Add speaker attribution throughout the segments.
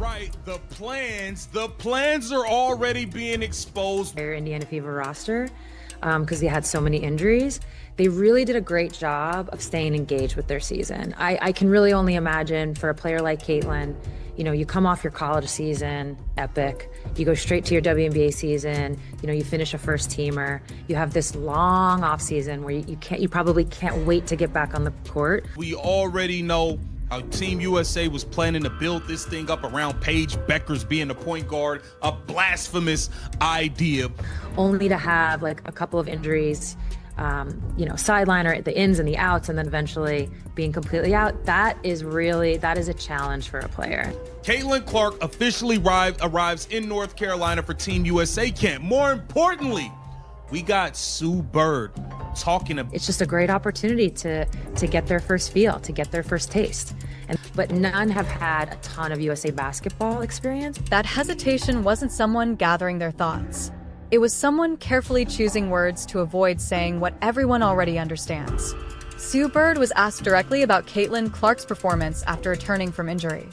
Speaker 1: right, the plans are already being exposed.
Speaker 2: Their Indiana Fever roster, because they had so many injuries, they really did a great job of staying engaged with their season. I can really only imagine for a player like Caitlin, you know, you come off your college season, epic, you go straight to your WNBA season, you know, you finish a first teamer, you have this long off season where you probably can't wait to get back on the court.
Speaker 1: We already know how Team USA was planning to build this thing up around Paige Beckers being the point guard, a blasphemous idea. Only
Speaker 2: to have like a couple of injuries, you know, sideliner, the ins and the outs, and then eventually being completely out. That is a challenge for a player.
Speaker 1: Caitlin Clark officially arrives in North Carolina for Team USA camp. More importantly, we got Sue Bird talking about.
Speaker 2: It's just a great opportunity to get their first feel, to get their first taste. But none have had a ton of USA basketball experience.
Speaker 3: That hesitation wasn't someone gathering their thoughts. It was someone carefully choosing words to avoid saying what everyone already understands. Sue Bird was asked directly about Caitlin Clark's performance after returning from injury.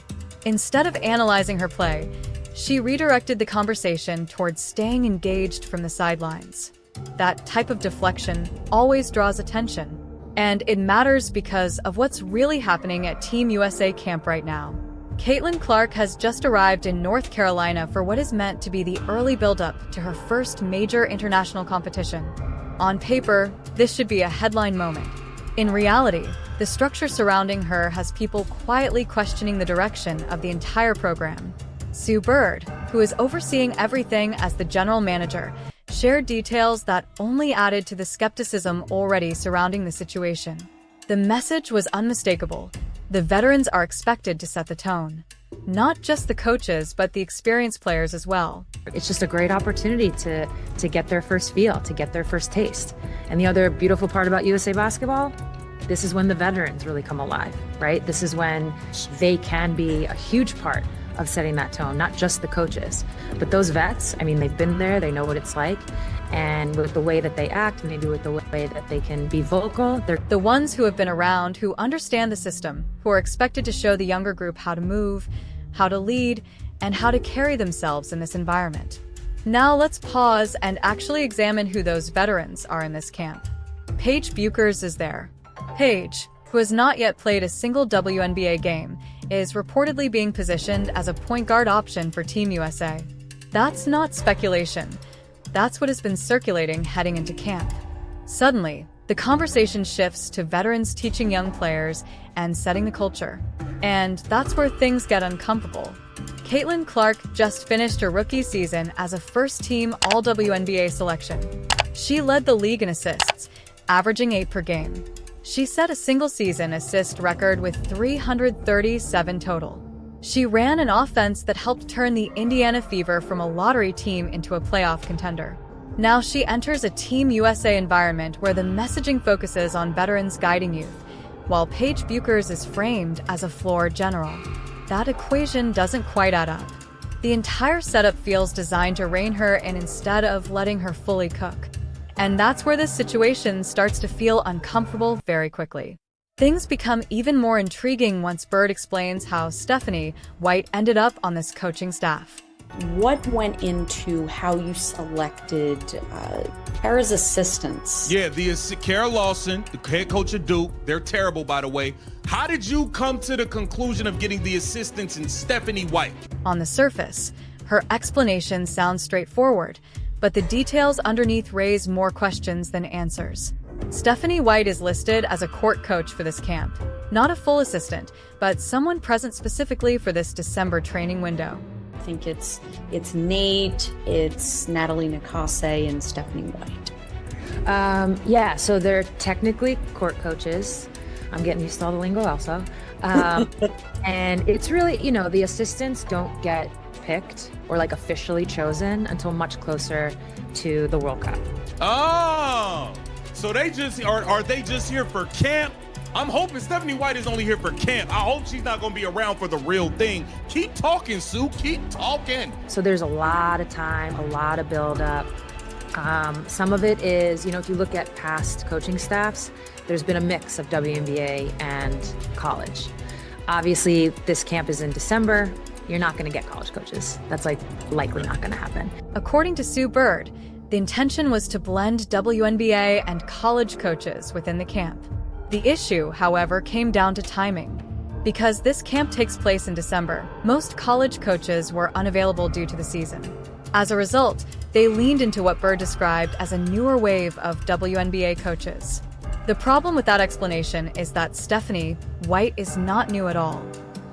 Speaker 3: Instead of analyzing her play, she redirected the conversation towards staying engaged from the sidelines. That type of deflection always draws attention, and it matters because of what's really happening at Team USA camp right now. Caitlin Clark has just arrived in North Carolina for what is meant to be the early buildup to her first major international competition. On paper, this should be a headline moment. In reality, the structure surrounding her has people quietly questioning the direction of the entire program. Sue Bird, who is overseeing everything as the general manager, shared details that only added to the skepticism already surrounding the situation. The message was unmistakable. The veterans are expected to set the tone. Not just the coaches, but the experienced players as well.
Speaker 2: It's just a great opportunity to get their first feel, to get their first taste. And the other beautiful part about USA basketball, this is when the veterans really come alive, right? This is when they can be a huge part of setting that tone, not just the coaches. But those vets, I mean, they've been there, they know what it's like. And with the way that they act, maybe with the way that they can be vocal, they're
Speaker 3: the ones who have been around, who understand the system, who are expected to show the younger group how to move, how to lead, and how to carry themselves in this environment. Now let's pause and actually examine who those veterans are in this camp. Paige Buchers is there. Paige, who has not yet played a single WNBA game, is reportedly being positioned as a point guard option for Team USA. That's not speculation. That's what has been circulating heading into camp. Suddenly, the conversation shifts to veterans teaching young players and setting the culture. And that's where things get uncomfortable. Caitlin Clark just finished her rookie season as a first-team All-WNBA selection. She led the league in assists, averaging 8 per game. She set a single-season assist record with 337 total. She ran an offense that helped turn the Indiana Fever from a lottery team into a playoff contender. Now she enters a Team USA environment where the messaging focuses on veterans guiding youth, while Paige Buchers is framed as a floor general. That equation doesn't quite add up. The entire setup feels designed to rein her in instead of letting her fully cook. And that's where this situation starts to feel uncomfortable very quickly. Things become even more intriguing once Bird explains how Stephanie White ended up on this coaching staff.
Speaker 4: What went into how you selected Kara's assistants?
Speaker 1: Yeah, Kara Lawson, the head coach of Duke, they're terrible, by the way. How did you come to the conclusion of getting the assistants in Stephanie White?
Speaker 3: On the surface, her explanation sounds straightforward, but the details underneath raise more questions than answers. Stephanie White is listed as a court coach for this camp. Not a full assistant, but someone present specifically for this December training window.
Speaker 4: I think it's Nate, it's Natalie Nakase, and Stephanie White.
Speaker 2: Yeah, so they're technically court coaches. I'm getting used to all the lingo also. And it's really, you know, the assistants don't get picked or like officially chosen until much closer to the World Cup.
Speaker 1: Oh! So they just are they just here for camp? I'm hoping Stephanie White is only here for camp. I hope she's not going to be around for the real thing. Keep talking, Sue. Keep talking.
Speaker 2: So there's a lot of time, a lot of buildup. Some of it is, you know, if you look at past coaching staffs, there's been a mix of WNBA and college. Obviously, this camp is in December. you're not going to get college coaches. That's like likely not going to happen.
Speaker 3: According to Sue Bird, the intention was to blend WNBA and college coaches within the camp. The issue, however, came down to timing. Because this camp takes place in December, most college coaches were unavailable due to the season. As a result, they leaned into what Bird described as a newer wave of WNBA coaches. The problem with that explanation is that Stephanie White is not new at all.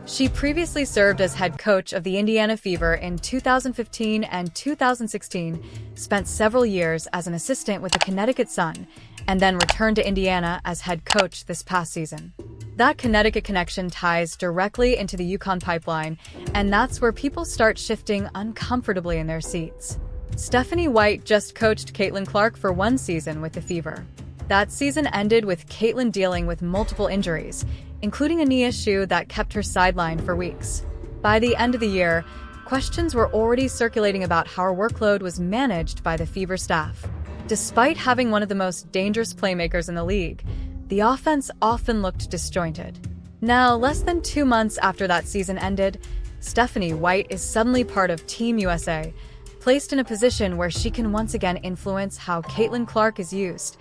Speaker 3: She previously served as head coach of the Indiana Fever in 2015 and 2016, spent several years as an assistant with the Connecticut Sun, and then returned to Indiana as head coach this past season. That Connecticut connection ties directly into the UConn pipeline, and that's where people start shifting uncomfortably in their seats. Stephanie White just coached Caitlin Clark for one season with the Fever. That season ended with Caitlin dealing with multiple injuries, including a knee issue that kept her sidelined for weeks. By the end of the year, questions were already circulating about how her workload was managed by the Fever staff. Despite having one of the most dangerous playmakers in the league, the offense often looked disjointed. Now, less than 2 months after that season ended, Stephanie White is suddenly part of Team USA, placed in a position where she can once again influence how Caitlin Clark is used,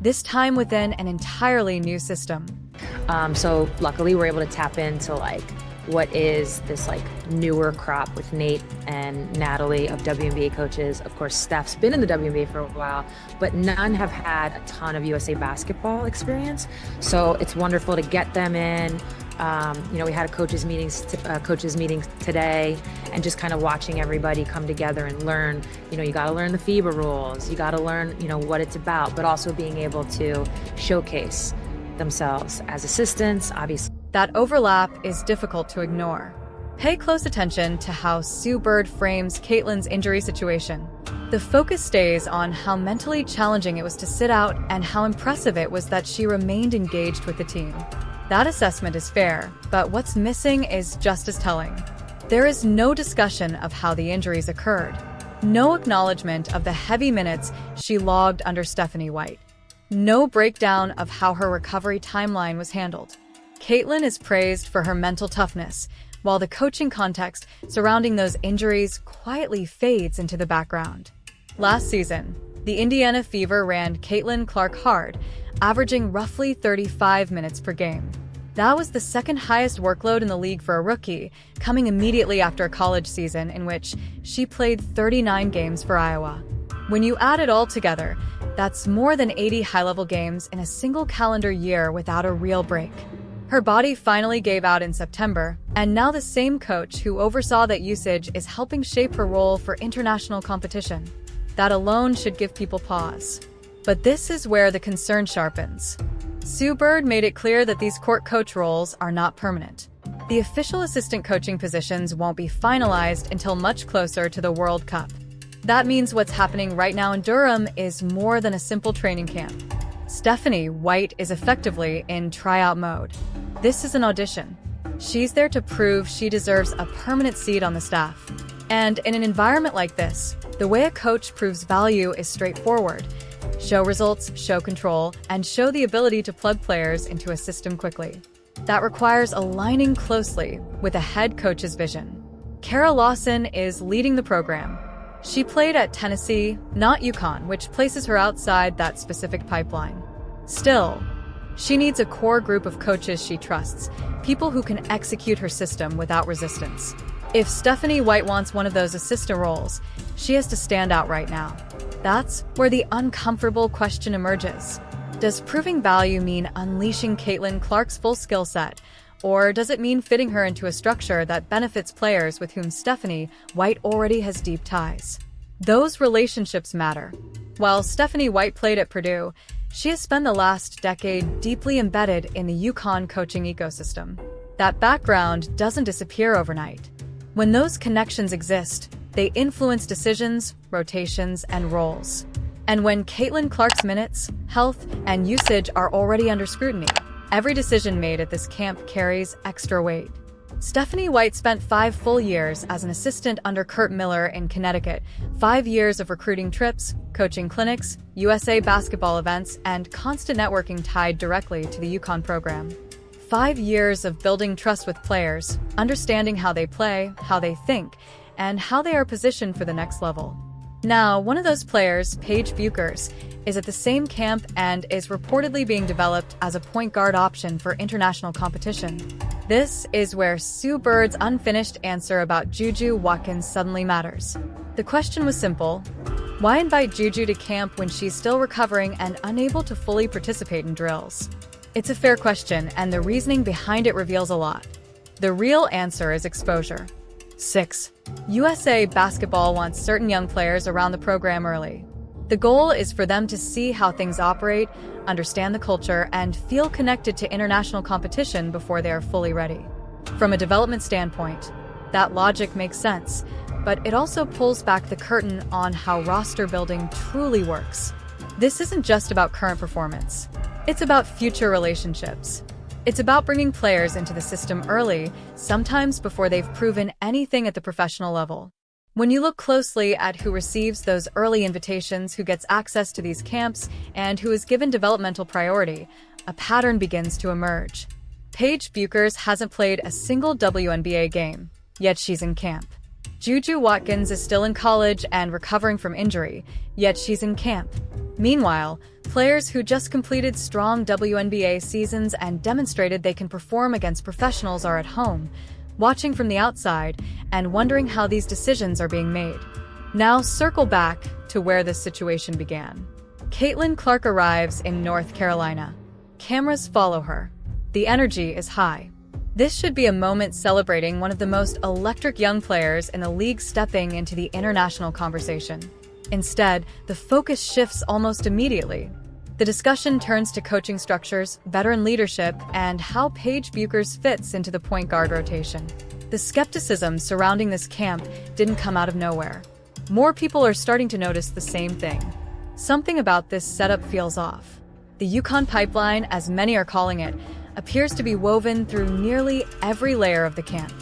Speaker 3: this time within an entirely new system.
Speaker 2: So luckily we're able to tap into like what is this like newer crop with Nate and Natalie of WNBA coaches. Of course, Steph's been in the WNBA for a while, but none have had a ton of USA basketball experience. So it's wonderful to get them in. We had a coaches meeting today, and just kind of watching everybody come together and learn. You got to learn the FIBA rules. You got to learn, what it's about, but also being able to showcase themselves as assistants, obviously.
Speaker 3: That overlap is difficult to ignore. Pay close attention to how Sue Bird frames Caitlin's injury situation. The focus stays on how mentally challenging it was to sit out and how impressive it was that she remained engaged with the team. That assessment is fair, but what's missing is just as telling. There is no discussion of how the injuries occurred. No acknowledgement of the heavy minutes she logged under Stephanie White. No breakdown of how her recovery timeline was handled. Caitlin is praised for her mental toughness, while the coaching context surrounding those injuries quietly fades into the background. Last season, the Indiana Fever ran Caitlin Clark hard, averaging roughly 35 minutes per game. That was the second highest workload in the league for a rookie, coming immediately after a college season in which she played 39 games for Iowa. When you add it all together, that's more than 80 high-level games in a single calendar year without a real break. Her body finally gave out in September, and now the same coach who oversaw that usage is helping shape her role for international competition. That alone should give people pause. But this is where the concern sharpens. Sue Bird made it clear that these court coach roles are not permanent. The official assistant coaching positions won't be finalized until much closer to the World Cup. That means what's happening right now in Durham is more than a simple training camp. Stephanie White is effectively in tryout mode. This is an audition. She's there to prove she deserves a permanent seat on the staff. And in an environment like this, the way a coach proves value is straightforward. Show results, show control, and show the ability to plug players into a system quickly. That requires aligning closely with a head coach's vision. Kara Lawson is leading the program. She played at Tennessee, not UConn, which places her outside that specific pipeline. Still, she needs a core group of coaches she trusts, people who can execute her system without resistance. If Stephanie White wants one of those assistant roles, she has to stand out right now. That's where the uncomfortable question emerges. Does proving value mean unleashing Caitlin Clark's full skill set, or does it mean fitting her into a structure that benefits players with whom Stephanie White already has deep ties? Those relationships matter. While Stephanie White played at Purdue, she has spent the last decade deeply embedded in the UConn coaching ecosystem. That background doesn't disappear overnight. When those connections exist, they influence decisions, rotations, and roles. And when Caitlin Clark's minutes, health, and usage are already under scrutiny, every decision made at this camp carries extra weight. Stephanie White spent 5 full years as an assistant under Curt Miller in Connecticut, 5 years of recruiting trips, coaching clinics, USA basketball events, and constant networking tied directly to the UConn program. 5 years of building trust with players, understanding how they play, how they think, and how they are positioned for the next level. Now, one of those players, Paige Bueckers, is at the same camp and is reportedly being developed as a point guard option for international competition. This is where Sue Bird's unfinished answer about Juju Watkins suddenly matters. The question was simple: why invite Juju to camp when she's still recovering and unable to fully participate in drills? It's a fair question, and the reasoning behind it reveals a lot. The real answer is exposure. 6. USA Basketball wants certain young players around the program early. The goal is for them to see how things operate, understand the culture, and feel connected to international competition before they are fully ready. From a development standpoint, that logic makes sense, but it also pulls back the curtain on how roster building truly works. This isn't just about current performance. It's about future relationships. It's about bringing players into the system early, sometimes before they've proven anything at the professional level. When you look closely at who receives those early invitations, who gets access to these camps, and who is given developmental priority, a pattern begins to emerge. Paige Bueckers hasn't played a single WNBA game, yet she's in camp. Juju Watkins is still in college and recovering from injury, yet she's in camp. Meanwhile, players who just completed strong WNBA seasons and demonstrated they can perform against professionals are at home, watching from the outside and wondering how these decisions are being made. Now circle back to where this situation began. Caitlin Clark arrives in North Carolina. Cameras follow her. The energy is high. This should be a moment celebrating one of the most electric young players in the league stepping into the international conversation. Instead, the focus shifts almost immediately. The discussion turns to coaching structures, veteran leadership, and how Paige Bueckers fits into the point guard rotation. The skepticism surrounding this camp didn't come out of nowhere. More people are starting to notice the same thing. Something about this setup feels off. The UConn pipeline, as many are calling it, appears to be woven through nearly every layer of the camp.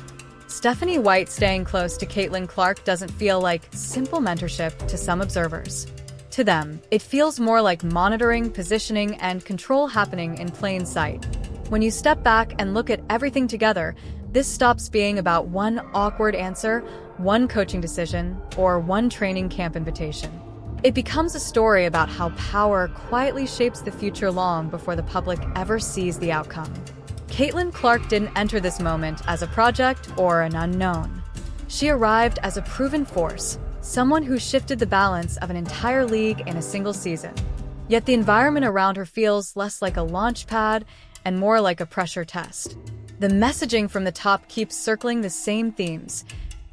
Speaker 3: Stephanie White staying close to Caitlin Clark doesn't feel like simple mentorship to some observers. To them, it feels more like monitoring, positioning, and control happening in plain sight. When you step back and look at everything together, this stops being about one awkward answer, one coaching decision, or one training camp invitation. It becomes a story about how power quietly shapes the future long before the public ever sees the outcome. Caitlin Clark didn't enter this moment as a project or an unknown. She arrived as a proven force, someone who shifted the balance of an entire league in a single season. Yet the environment around her feels less like a launch pad and more like a pressure test. The messaging from the top keeps circling the same themes: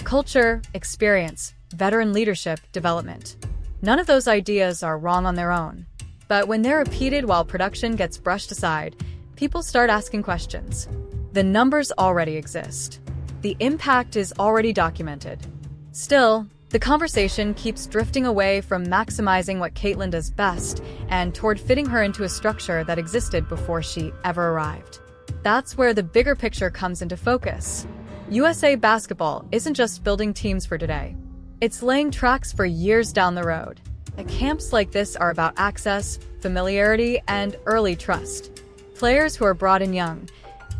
Speaker 3: culture, experience, veteran leadership, development. None of those ideas are wrong on their own. But when they're repeated while production gets brushed aside, people start asking questions. The numbers already exist. The impact is already documented. Still, the conversation keeps drifting away from maximizing what Caitlin does best and toward fitting her into a structure that existed before she ever arrived. That's where the bigger picture comes into focus. USA Basketball isn't just building teams for today. It's laying tracks for years down the road. Camps like this are about access, familiarity, and early trust. Players who are brought in young,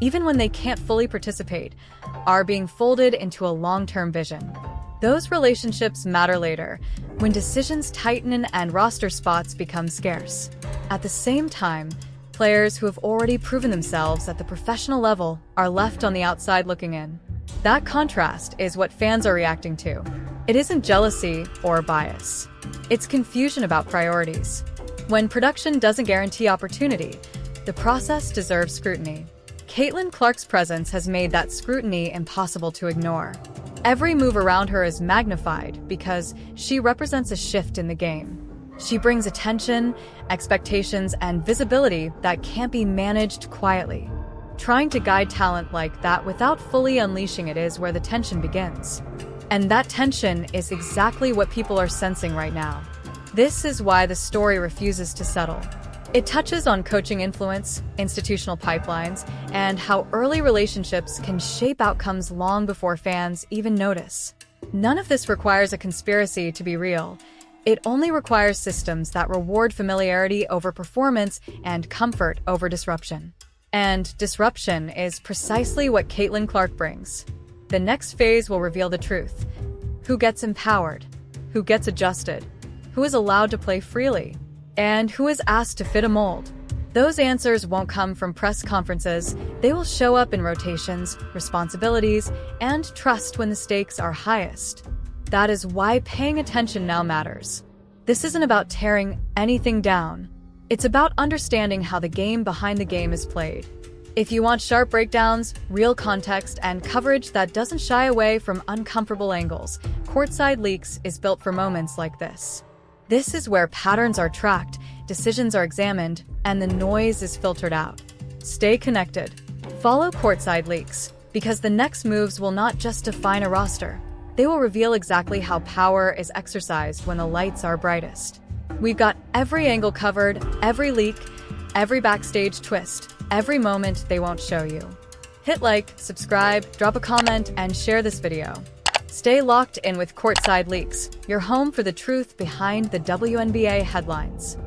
Speaker 3: even when they can't fully participate, are being folded into a long-term vision. Those relationships matter later, when decisions tighten and roster spots become scarce. At the same time, players who have already proven themselves at the professional level are left on the outside looking in. That contrast is what fans are reacting to. It isn't jealousy or bias. It's confusion about priorities. When production doesn't guarantee opportunity, the process deserves scrutiny. Caitlin Clark's presence has made that scrutiny impossible to ignore. Every move around her is magnified because she represents a shift in the game. She brings attention, expectations, and visibility that can't be managed quietly. Trying to guide talent like that without fully unleashing it is where the tension begins. And that tension is exactly what people are sensing right now. This is why the story refuses to settle. It touches on coaching influence, institutional pipelines, and how early relationships can shape outcomes long before fans even notice. None of this requires a conspiracy to be real. It only requires systems that reward familiarity over performance and comfort over disruption. And disruption is precisely what Caitlin Clark brings. The next phase will reveal the truth. Who gets empowered? Who gets adjusted? Who is allowed to play freely? And who is asked to fit a mold? Those answers won't come from press conferences. They will show up in rotations, responsibilities, and trust when the stakes are highest. That is why paying attention now matters. This isn't about tearing anything down. It's about understanding how the game behind the game is played. If you want sharp breakdowns, real context, and coverage that doesn't shy away from uncomfortable angles, Courtside Leaks is built for moments like this. This is where patterns are tracked, decisions are examined, and the noise is filtered out. Stay connected. Follow Courtside Leaks, because the next moves will not just define a roster. They will reveal exactly how power is exercised when the lights are brightest. We've got every angle covered, every leak, every backstage twist, every moment they won't show you. Hit like, subscribe, drop a comment, and share this video. Stay locked in with Courtside Leaks, your home for the truth behind the WNBA headlines.